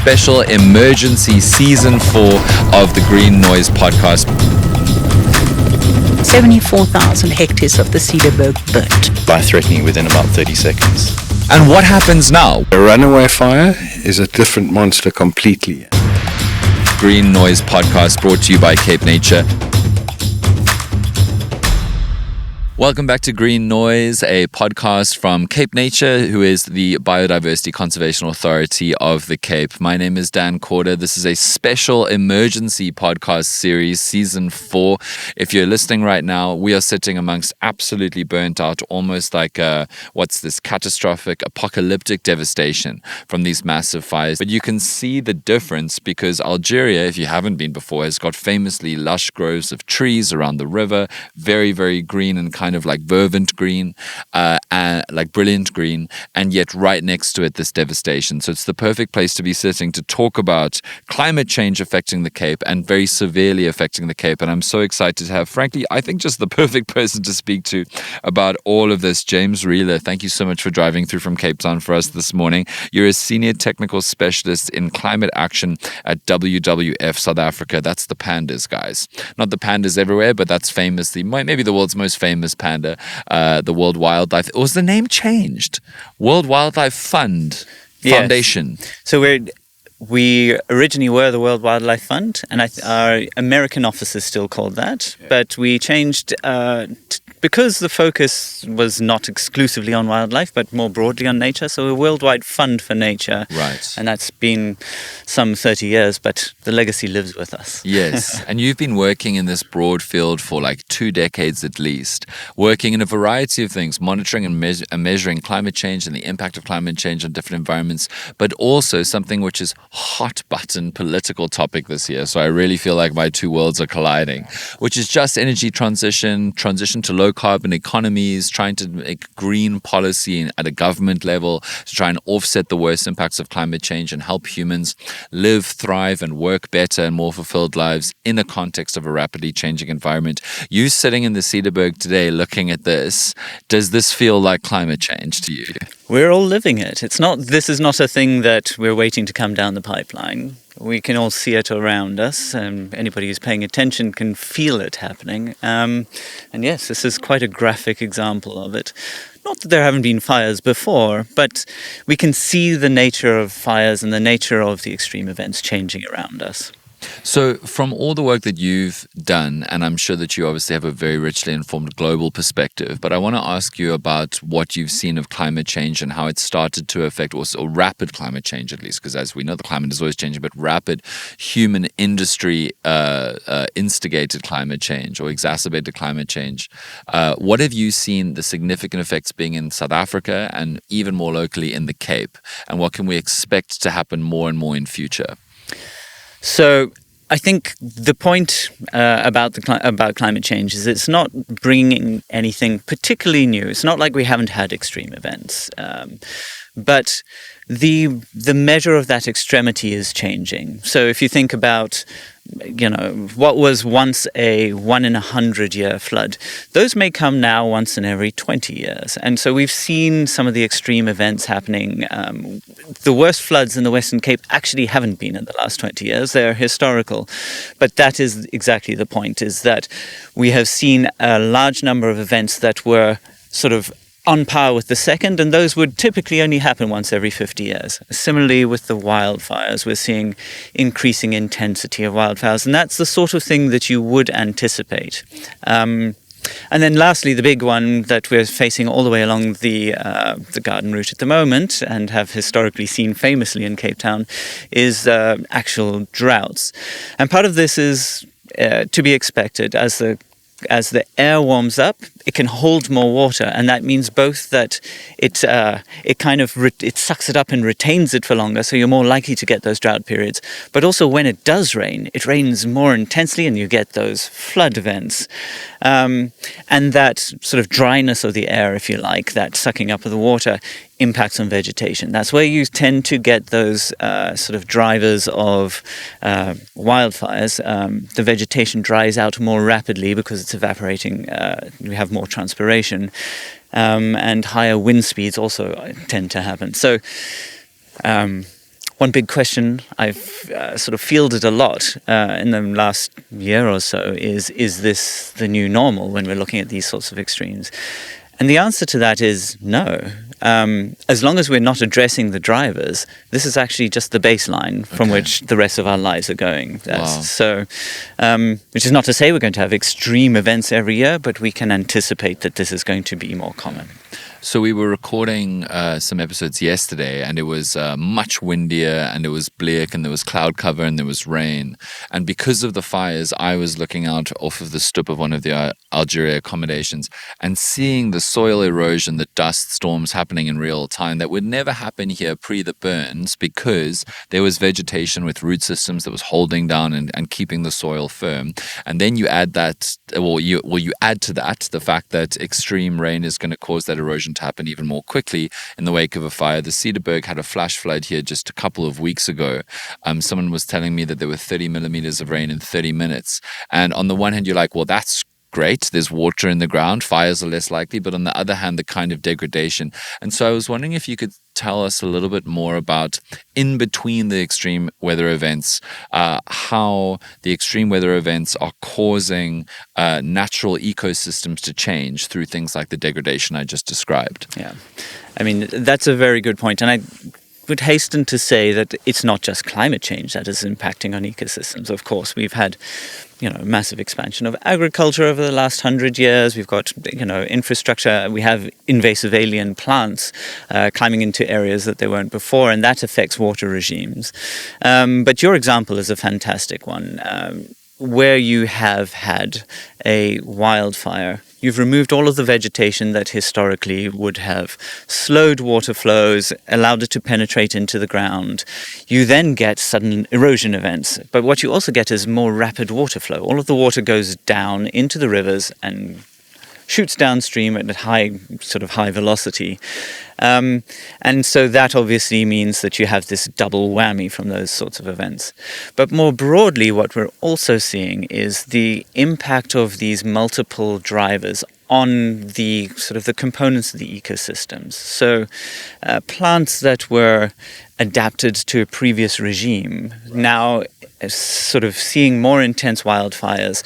special emergency season 4 of the Green Noise podcast. 74,000 hectares of the Cederberg burnt. Life-threatening within about 30 seconds. And what happens now? A runaway fire is a different monster completely. Green Noise podcast brought to you by Cape Nature. Welcome back to Green Noise, a podcast from Cape Nature, who is the Biodiversity Conservation Authority of the Cape. My name is Dan Corder. This is a special emergency podcast series, season 4. If you're listening right now, we are sitting amongst absolutely burnt out, almost like catastrophic, apocalyptic devastation from these massive fires. But you can see the difference because Algeria, if you haven't been before, has got famously lush groves of trees around the river, very, very green and kind of like fervent green, and like brilliant green, and yet right next to it this devastation. So it's the perfect place to be sitting to talk about climate change affecting the Cape and very severely affecting the Cape. And I'm so excited to have, frankly, I think just the perfect person to speak to about all of this. James Reeler, thank you so much for driving through from Cape Town for us this morning. You're a senior technical specialist in climate action at WWF South Africa. That's the pandas, guys. Not the pandas everywhere, but that's famously, maybe the world's most famous panda, the World Wildlife. Or was the name changed? World Wildlife Foundation. Yes. So we originally were the World Wildlife Fund, and our American office is still called that. Okay. But we changed because the focus was not exclusively on wildlife, but more broadly on nature. So a worldwide fund for nature. Right. And that's been some 30 years, but the legacy lives with us. Yes. And you've been working in this broad field for like 2 decades at least, working in a variety of things, monitoring and measuring climate change and the impact of climate change on different environments, but also something which is hot button political topic this year. So I really feel like my two worlds are colliding, which is just energy transition to low carbon economies, trying to make green policy at a government level to try and offset the worst impacts of climate change and help humans live, thrive, and work better and more fulfilled lives in the context of a rapidly changing environment. You sitting in the Cederberg today looking at this, does this feel like climate change to you? We're all living it. This is not a thing that we're waiting to come down the pipeline. We can all see it around us, and anybody who's paying attention can feel it happening. And yes, this is quite a graphic example of it. Not that there haven't been fires before, but we can see the nature of fires and the nature of the extreme events changing around us. So from all the work that you've done, and I'm sure that you obviously have a very richly informed global perspective, but I want to ask you about what you've seen of climate change and how it started to affect, or rapid climate change at least, because as we know, the climate is always changing, but rapid human industry instigated climate change or exacerbated climate change. What have you seen the significant effects being in South Africa and even more locally in the Cape? And what can we expect to happen more and more in future? So I think the point about climate change is it's not bringing anything particularly new. It's not like we haven't had extreme events, but the measure of that extremity is changing. So if you think about, what was once a 1 in 100 year flood, those may come now once in every 20 years. And so we've seen some of the extreme events happening. The worst floods in the Western Cape actually haven't been in the last 20 years. They're historical. But that is exactly the point, is that we have seen a large number of events that were sort of on par with the second, and those would typically only happen once every 50 years. Similarly with the wildfires, we're seeing increasing intensity of wildfires, and that's the sort of thing that you would anticipate. And then lastly, the big one that we're facing all the way along the garden route at the moment, and have historically seen famously in Cape Town, is actual droughts. And part of this is to be expected. As the air warms up, it can hold more water, and that means both that it sucks it up and retains it for longer, so you're more likely to get those drought periods. But also, when it does rain, it rains more intensely, and you get those flood events. And that sort of dryness of the air, if you like, that sucking up of the water, impacts on vegetation. That's where you tend to get those sort of drivers of wildfires. The vegetation dries out more rapidly because it's evaporating. We have more transpiration, and higher wind speeds also tend to happen. So one big question I've sort of fielded a lot in the last year or so is this the new normal when we're looking at these sorts of extremes? And the answer to that is no. As long as we're not addressing the drivers, this is actually just the baseline from which the rest of our lives are going. So, which is not to say we're going to have extreme events every year, but we can anticipate that this is going to be more common. So we were recording some episodes yesterday, and it was much windier, and it was bleak, and there was cloud cover, and there was rain. And because of the fires, I was looking out off of the stoop of one of the Algeria accommodations and seeing the soil erosion, the dust storms happening in real time that would never happen here pre the burns, because there was vegetation with root systems that was holding down and keeping the soil firm. And then you add that, you add to that the fact that extreme rain is going to cause that erosion to happen even more quickly in the wake of a fire. The Cederberg had a flash flood here just a couple of weeks ago. Someone was telling me that there were 30 millimeters of rain in 30 minutes. And on the one hand, you're like, well, that's great. There's water in the ground. Fires are less likely. But on the other hand, the kind of degradation. And so I was wondering if you could tell us a little bit more about, in between the extreme weather events, how the extreme weather events are causing natural ecosystems to change through things like the degradation I just described. Yeah. I mean, that's a very good point. And I would hasten to say that it's not just climate change that is impacting on ecosystems. Of course, we've had massive expansion of agriculture over the last 100 years. We've got, infrastructure. We have invasive alien plants climbing into areas that they weren't before, and that affects water regimes. But your example is a fantastic one. Where you have had a wildfire, you've removed all of the vegetation that historically would have slowed water flows, allowed it to penetrate into the ground. You then get sudden erosion events. But what you also get is more rapid water flow. All of the water goes down into the rivers and shoots downstream at high velocity. And so that obviously means that you have this double whammy from those sorts of events. But more broadly, what we're also seeing is the impact of these multiple drivers on the the components of the ecosystems. So plants that were adapted to a previous regime now seeing more intense wildfires.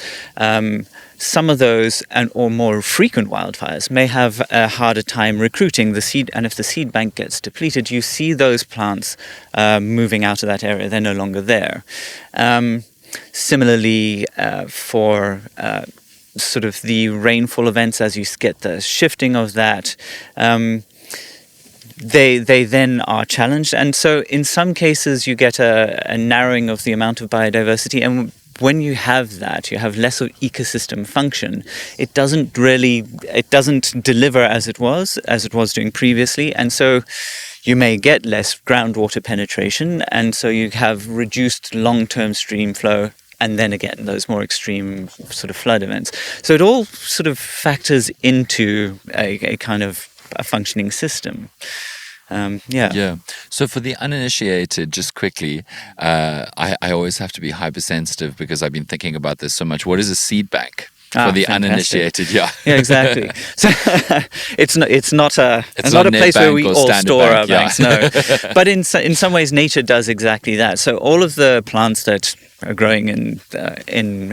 Some of those or more frequent wildfires may have a harder time recruiting the seed, and if the seed bank gets depleted, you see those plants moving out of that area. They're no longer there. Similarly, for the rainfall events, as you get the shifting of that, they then are challenged. And so in some cases, you get a narrowing of the amount of biodiversity. And when you have that, you have less of ecosystem function. It doesn't deliver as it was doing previously. And so you may get less groundwater penetration. And so you have reduced long-term stream flow. And then again, those more extreme flood events. So it all factors into a kind of a functioning system. So for the uninitiated, just quickly, I always have to be hypersensitive because I've been thinking about this so much. What is a seed bank? For the uninitiated, yeah, exactly. So it's not a place where we all store our banks, no. But in some ways, nature does exactly that. So all of the plants that are growing in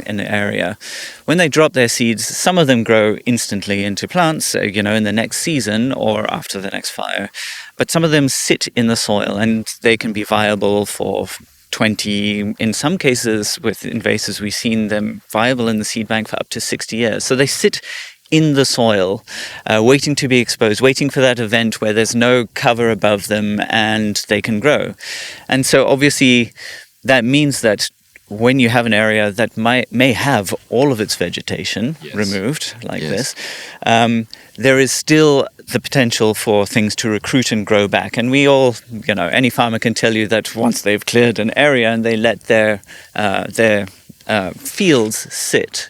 an area, when they drop their seeds, some of them grow instantly into plants, in the next season or after the next fire. But some of them sit in the soil, and they can be viable for 20, in some cases with invasives, we've seen them viable in the seed bank for up to 60 years. So they sit in the soil, waiting to be exposed, waiting for that event where there's no cover above them and they can grow. And so obviously that means that when you have an area that may have all of its vegetation removed like this, there is still the potential for things to recruit and grow back. And we all, any farmer can tell you that once they've cleared an area and they let their fields sit,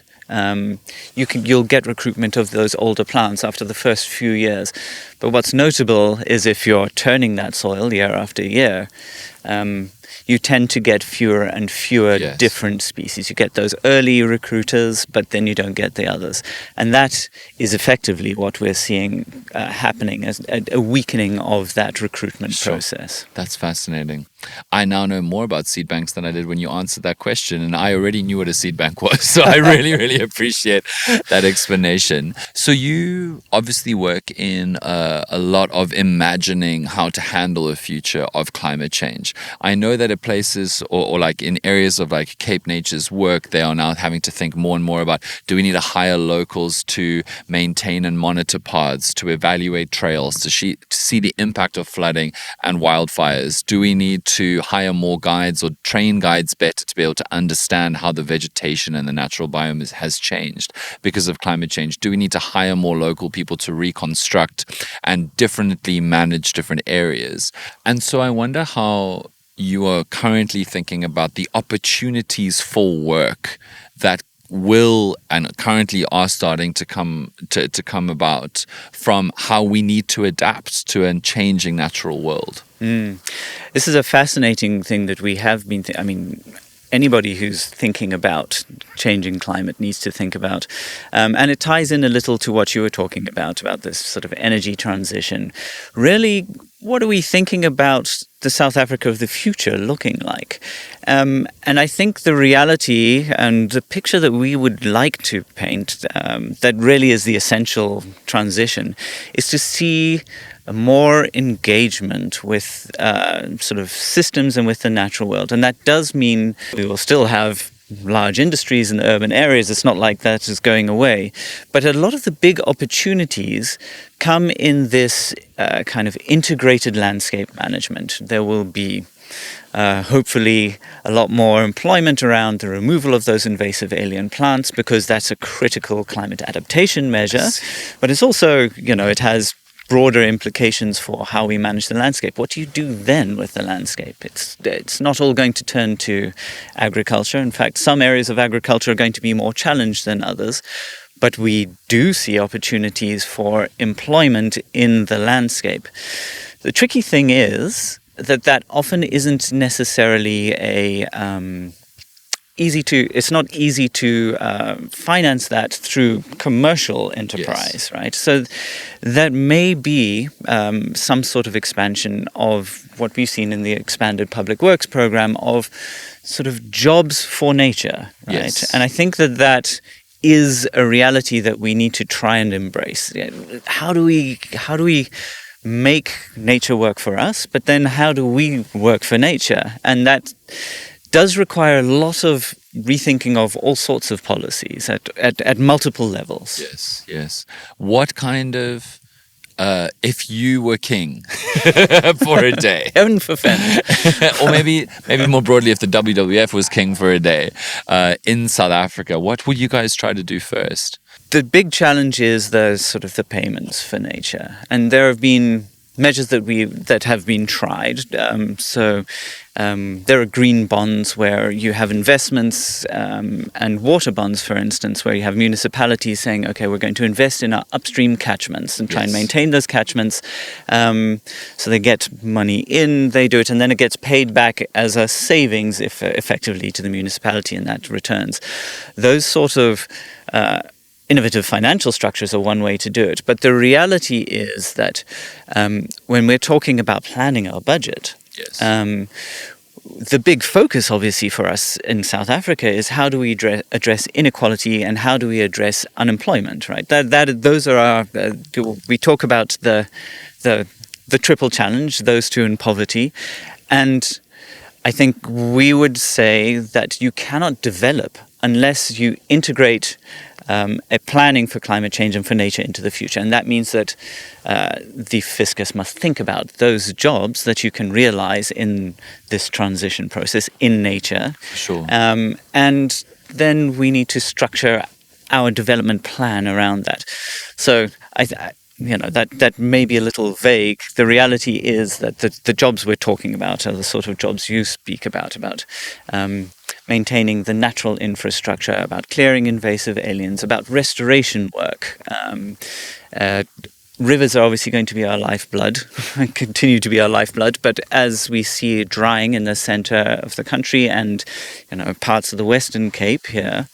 you'll get recruitment of those older plants after the first few years. But what's notable is if you're turning that soil year after year, you tend to get fewer and fewer different species. You get those early recruiters, but then you don't get the others. And that is effectively what we're seeing happening, as a weakening of that recruitment process. That's fascinating. I now know more about seed banks than I did when you answered that question, and I already knew what a seed bank was. So I really, really appreciate that explanation. So you obviously work in a lot of imagining how to handle a future of climate change. I know that at places or like in areas of like Cape Nature's work, they are now having to think more and more about, do we need to hire locals to maintain and monitor paths, to evaluate trails, to see the impact of flooding and wildfires? Do we need to hire more guides or train guides better to be able to understand how the vegetation and the natural biome has changed because of climate change? Do we need to hire more local people to reconstruct and differently manage different areas? And so I wonder how you are currently thinking about the opportunities for work that will and currently are starting to come about from how we need to adapt to a changing natural world. This is a fascinating thing that we have been anybody who's thinking about changing climate needs to think about. And it ties in a little to what you were talking about this sort of energy transition. Really, what are we thinking about the South Africa of the future looking like? And I think the reality and the picture that we would like to paint, that really is the essential transition, is to see more engagement with sort of systems and with the natural world. And that does mean we will still have large industries in the urban areas. It's not like that is going away. But a lot of the big opportunities come in this kind of integrated landscape management. There will be hopefully a lot more employment around the removal of those invasive alien plants, because that's a critical climate adaptation measure. But it's also, it has broader implications for how we manage the landscape. What do you do then with the landscape? It's not all going to turn to agriculture. In fact, some areas of agriculture are going to be more challenged than others. But we do see opportunities for employment in the landscape. The tricky thing is that often isn't necessarily it's not easy to finance that through commercial enterprise, right? So that may be some sort of expansion of what we've seen in the expanded public works program of sort of jobs for nature, right? Yes. And I think that is a reality that we need to try and embrace. How do we make nature work for us, but then how do we work for nature? And that does require a lot of rethinking of all sorts of policies at multiple levels. Yes. What kind of, if you were king for a day, heaven forfend, or maybe more broadly, if the WWF was king for a day in South Africa, what would you guys try to do first? The big challenge is the payments for nature, and there have been measures that have been tried. There are green bonds where you have investments, and water bonds, for instance, where you have municipalities saying, okay, we're going to invest in our upstream catchments and try and maintain those catchments. So they get money in, they do it, and then it gets paid back as a savings effectively to the municipality, and that returns. Those sort of innovative financial structures are one way to do it. But the reality is that when we're talking about planning our budget, the big focus, obviously, for us in South Africa is how do we address inequality and how do we address unemployment, right? Those are our... we talk about the triple challenge, those two in poverty. And I think we would say that you cannot develop unless you integrate a planning for climate change and for nature into the future. And that means that the fiscus must think about those jobs that you can realize in this transition process in nature. Sure. And then we need to structure our development plan around that. So that may be a little vague. The reality is that the jobs we're talking about are the sort of jobs you speak about maintaining the natural infrastructure, about clearing invasive aliens, about restoration work. Rivers are obviously going to be our lifeblood and continue to be our lifeblood, but as we see it drying in the center of the country and parts of the Western Cape here,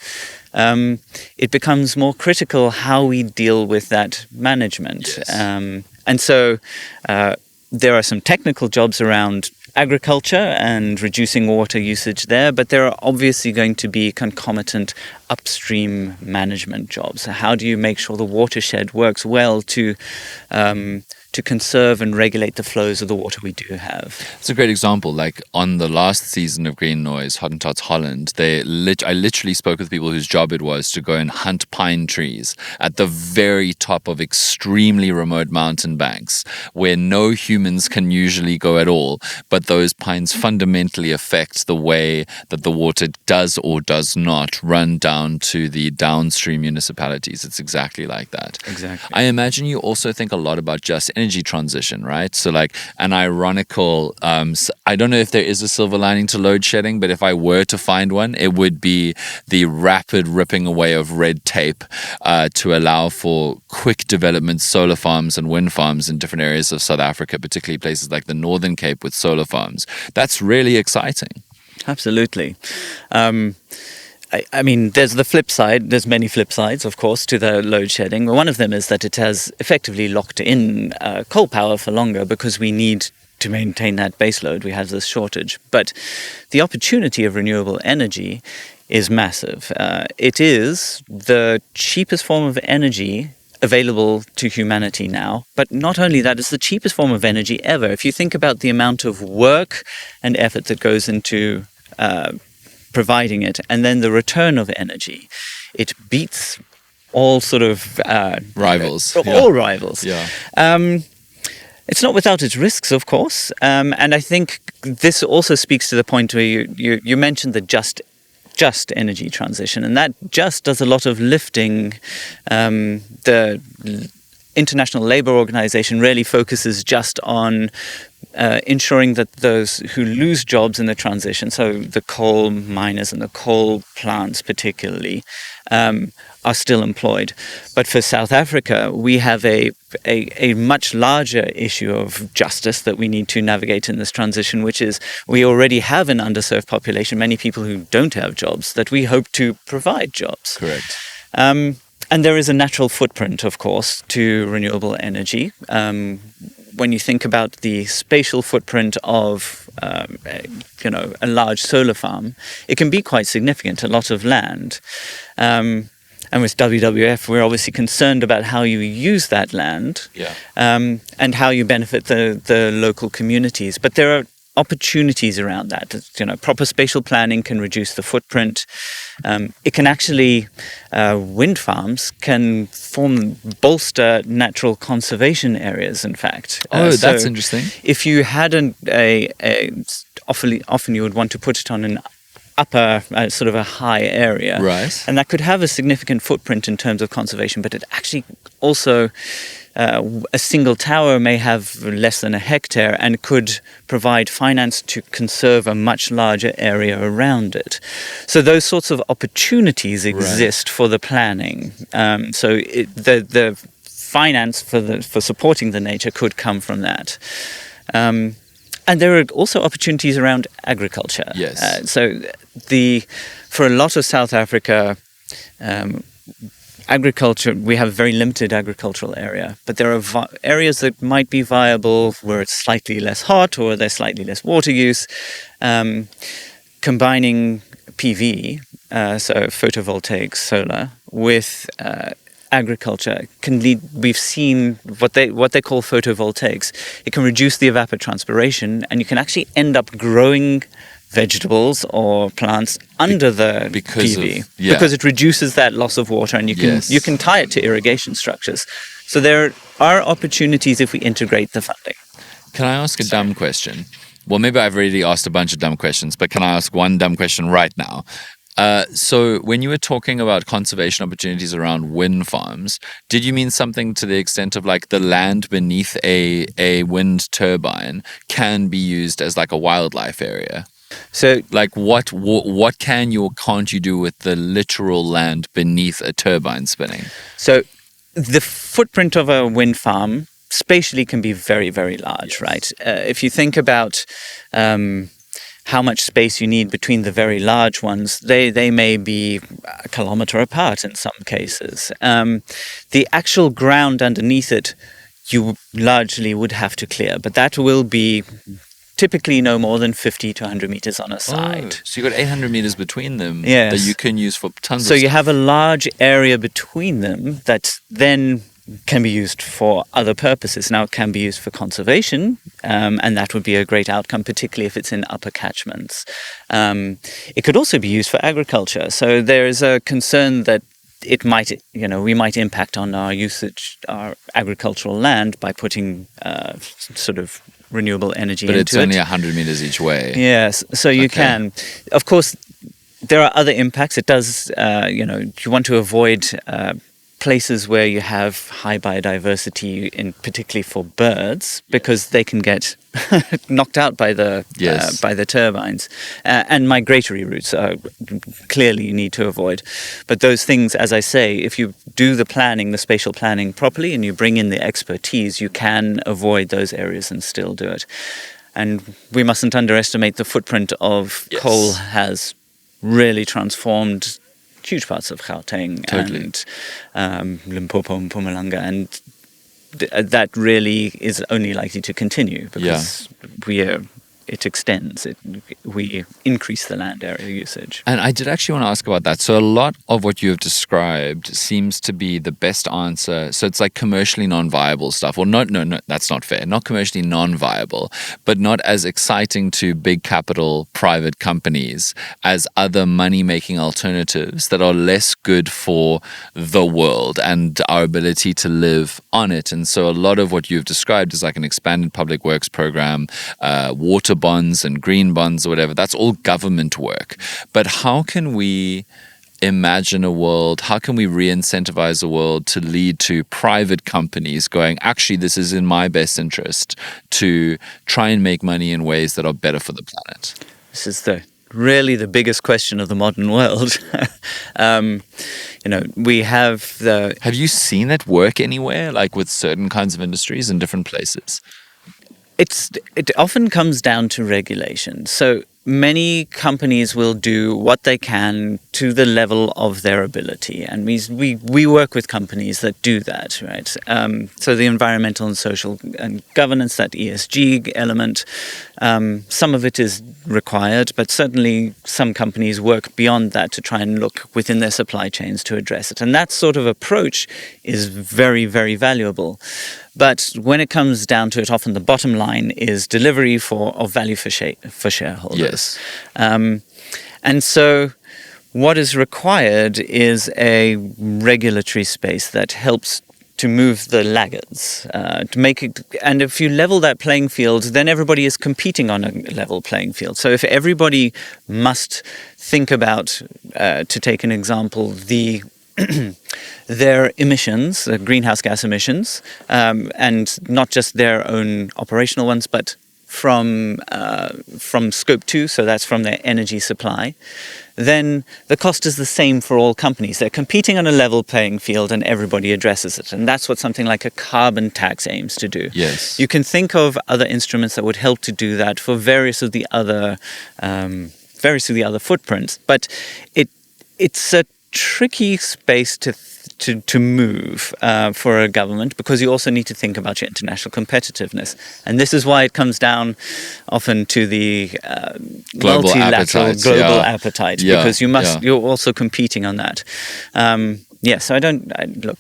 it becomes more critical how we deal with that management. Yes. And so there are some technical jobs around agriculture and reducing water usage there, but there are obviously going to be concomitant upstream management jobs. How do you make sure the watershed works well to conserve and regulate the flows of the water we do have? It's a great example. Like on the last season of Green Noise, Hottentots Holland, I literally spoke with people whose job it was to go and hunt pine trees at the very top of extremely remote mountain banks where no humans can usually go at all. But those pines fundamentally affect the way that the water does or does not run down to the downstream municipalities. It's exactly like that. Exactly. I imagine you also think a lot about just energy transition, right? So like an ironical, I don't know if there is a silver lining to load shedding, but if I were to find one, it would be the rapid ripping away of red tape to allow for quick development solar farms and wind farms in different areas of South Africa, particularly places like the Northern Cape with solar farms. That's really exciting. Absolutely. I mean, there's the flip side. There's many flip sides, of course, to the load shedding. One of them is that it has effectively locked in coal power for longer because we need to maintain that base load. We have this shortage. But the opportunity of renewable energy is massive. It is the cheapest form of energy available to humanity now. But not only that, it's the cheapest form of energy ever. If you think about the amount of work and effort that goes into providing it, and then the return of energy, it beats all sort of rivals. All rivals. Yeah. It's not without its risks, of course, and I think this also speaks to the point where you mentioned the just energy transition, and that just does a lot of lifting. The International Labour Organization really focuses just on ensuring that those who lose jobs in the transition, so the coal miners and the coal plants particularly, are still employed. But for South Africa, we have a much larger issue of justice that we need to navigate in this transition, which is we already have an underserved population, many people who don't have jobs, that we hope to provide jobs. Correct. And there is a natural footprint, of course, to renewable energy. When you think about the spatial footprint of, a large solar farm, it can be quite significant, a lot of land. And with WWF, we're obviously concerned about how you use that land, and how you benefit the local communities. But there are opportunities around that. Proper spatial planning can reduce the footprint. It can actually, wind farms can bolster natural conservation areas, in fact. That's interesting. If you had often you would want to put it on an upper, sort of a high area. Right. And that could have a significant footprint in terms of conservation, but it actually also, a single tower may have less than a hectare and could provide finance to conserve a much larger area around it. So those sorts of opportunities exist for the planning. So the finance for supporting the nature could come from that. And there are also opportunities around agriculture. Yes. For a lot of South Africa, agriculture, we have a very limited agricultural area, but there are areas that might be viable where it's slightly less hot or there's slightly less water use. Combining PV, so photovoltaic solar, with agriculture can lead. We've seen what they call photovoltaics. It can reduce the evapotranspiration, and you can actually end up growing vegetables or plants under the PV because it reduces that loss of water, and you can tie it to irrigation structures. So there are opportunities if we integrate the funding. Can I ask a dumb question? Well, maybe I've already asked a bunch of dumb questions, but can I ask one dumb question right now? So when you were talking about conservation opportunities around wind farms, did you mean something to the extent of like the land beneath a wind turbine can be used as like a wildlife area? So, Like what can you or can't you do with the literal land beneath a turbine spinning? so the footprint of a wind farm spatially can be very, very large, right? If you think about how much space you need between the very large ones, they may be a kilometer apart in some cases. The actual ground underneath it, you largely would have to clear, but that will be typically no more than 50 to 100 meters on a side. So you've got 800 meters between them Yes. that you can use for tons So of you stuff. have a large area between them that then can be used for other purposes. Now, it can be used for conservation, and that would be a great outcome, particularly if it's in upper catchments. It could also be used for agriculture. So there is a concern that it might, we might impact on our usage, our agricultural land by putting sort of renewable energy But into it's only it. 100 meters each way. Yes, so you Okay. can. Of course, there are other impacts. It does, you want to avoid places where you have high biodiversity, particularly for birds, because they can get knocked out by the Yes. by the turbines, and migratory routes are clearly you need to avoid. But those things, as I say, if you do the planning, the spatial planning properly, and you bring in the expertise, you can avoid those areas and still do it. And we mustn't underestimate the footprint of Yes. coal has really transformed huge parts of Gauteng Totally. and Limpopo and Mpumalanga, and that really is only likely to continue because it extends. We increase the land area usage. And I did actually want to ask about that. So a lot of what you have described seems to be the best answer. So it's like commercially non-viable stuff. Or no, that's not fair. Not commercially non-viable, but not as exciting to big capital private companies as other money-making alternatives that are less good for the world and our ability to live on it. And so a lot of what you've described is like an expanded public works program, water bonds and green bonds or whatever. That's all government work. But how can we imagine a world, how can we re-incentivize a world to lead to private companies going, actually, this is in my best interest to try and make money in ways that are better for the planet? This is really the biggest question of the modern world. We have the... Have you seen it work anywhere, like with certain kinds of industries in different places? It often comes down to regulation. So many companies will do what they can to the level of their ability, and we work with companies that do that, right? So the environmental and social and governance, that ESG element, some of it is required, but certainly some companies work beyond that to try and look within their supply chains to address it, and that sort of approach is very, very valuable. But when it comes down to it, often the bottom line is delivery of value for shareholders. Yes. And so what is required is a regulatory space that helps to move the laggards, to make it. And if you level that playing field, then everybody is competing on a level playing field. So if everybody must think about, to take an example, their emissions, greenhouse gas emissions, and not just their own operational ones, but from scope 2, so that's from their energy supply, then the cost is the same for all companies. They're competing on a level playing field and everybody addresses it. And that's what something like a carbon tax aims to do. Yes. You can think of other instruments that would help to do that for various of the other footprints, but it's a tricky space to move for a government, because you also need to think about your international competitiveness, and this is why it comes down often to the Global multilateral appetite, global yeah. appetite, Yeah, because yeah. you're also competing on that. So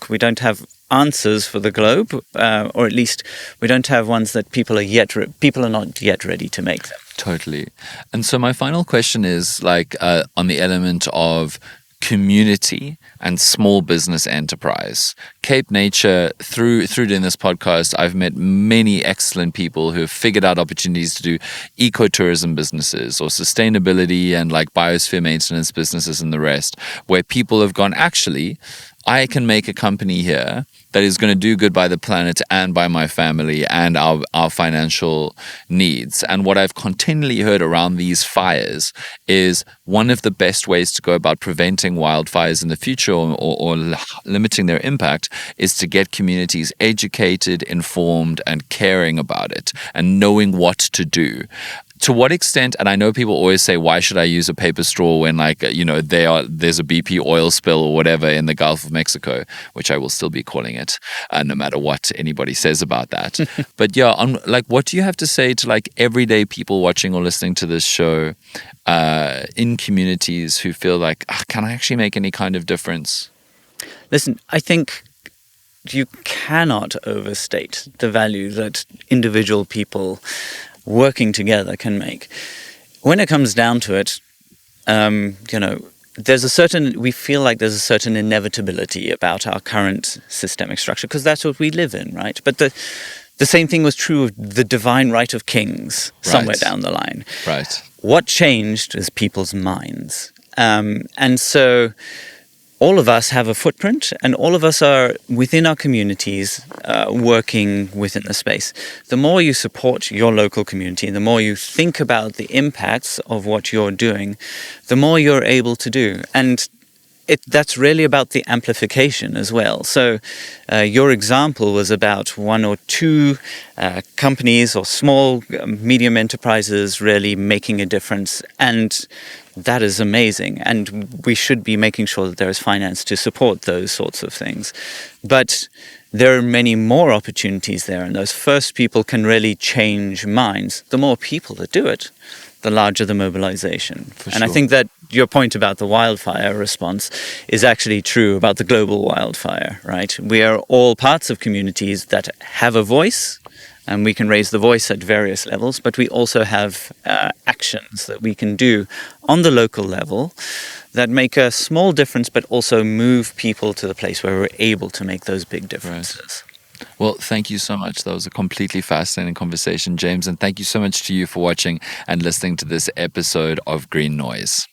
we don't have answers for the globe, or at least we don't have ones that people are not yet ready to make them. Totally. And so my final question is on the element of community and small business enterprise. Cape Nature, through doing this podcast, I've met many excellent people who have figured out opportunities to do ecotourism businesses or sustainability and like biosphere maintenance businesses and the rest, where people have gone, actually, I can make a company here that is going to do good by the planet and by my family and our financial needs. And what I've continually heard around these fires is one of the best ways to go about preventing wildfires in the future or limiting their impact is to get communities educated, informed, and caring about it and knowing what to do. To what extent, and I know people always say, why should I use a paper straw when there's a BP oil spill or whatever in the Gulf of Mexico, which I will still be calling it, no matter what anybody says about that. But yeah, what do you have to say to like everyday people watching or listening to this show in communities who feel like, can I actually make any kind of difference? Listen, I think you cannot overstate the value that individual people working together can make. When it comes down to it, we feel like there's a certain inevitability about our current systemic structure because that's what we live in, right? But the same thing was true of the divine right of kings somewhere down the line. Right. What changed is people's minds. And so all of us have a footprint and all of us are within our communities working within the space. The more you support your local community, the more you think about the impacts of what you're doing, the more you're able to do. And that's really about the amplification as well. So your example was about one or two companies or small, medium enterprises really making a difference. And that is amazing. And we should be making sure that there is finance to support those sorts of things. But there are many more opportunities there. And those first people can really change minds. The more people that do it, the larger the mobilization. And I think that your point about the wildfire response is actually true about the global wildfire, right? We are all parts of communities that have a voice, and we can raise the voice at various levels, but we also have actions that we can do on the local level that make a small difference, but also move people to the place where we're able to make those big differences. Right. Well, thank you so much. That was a completely fascinating conversation, James. And thank you so much to you for watching and listening to this episode of Green Noise.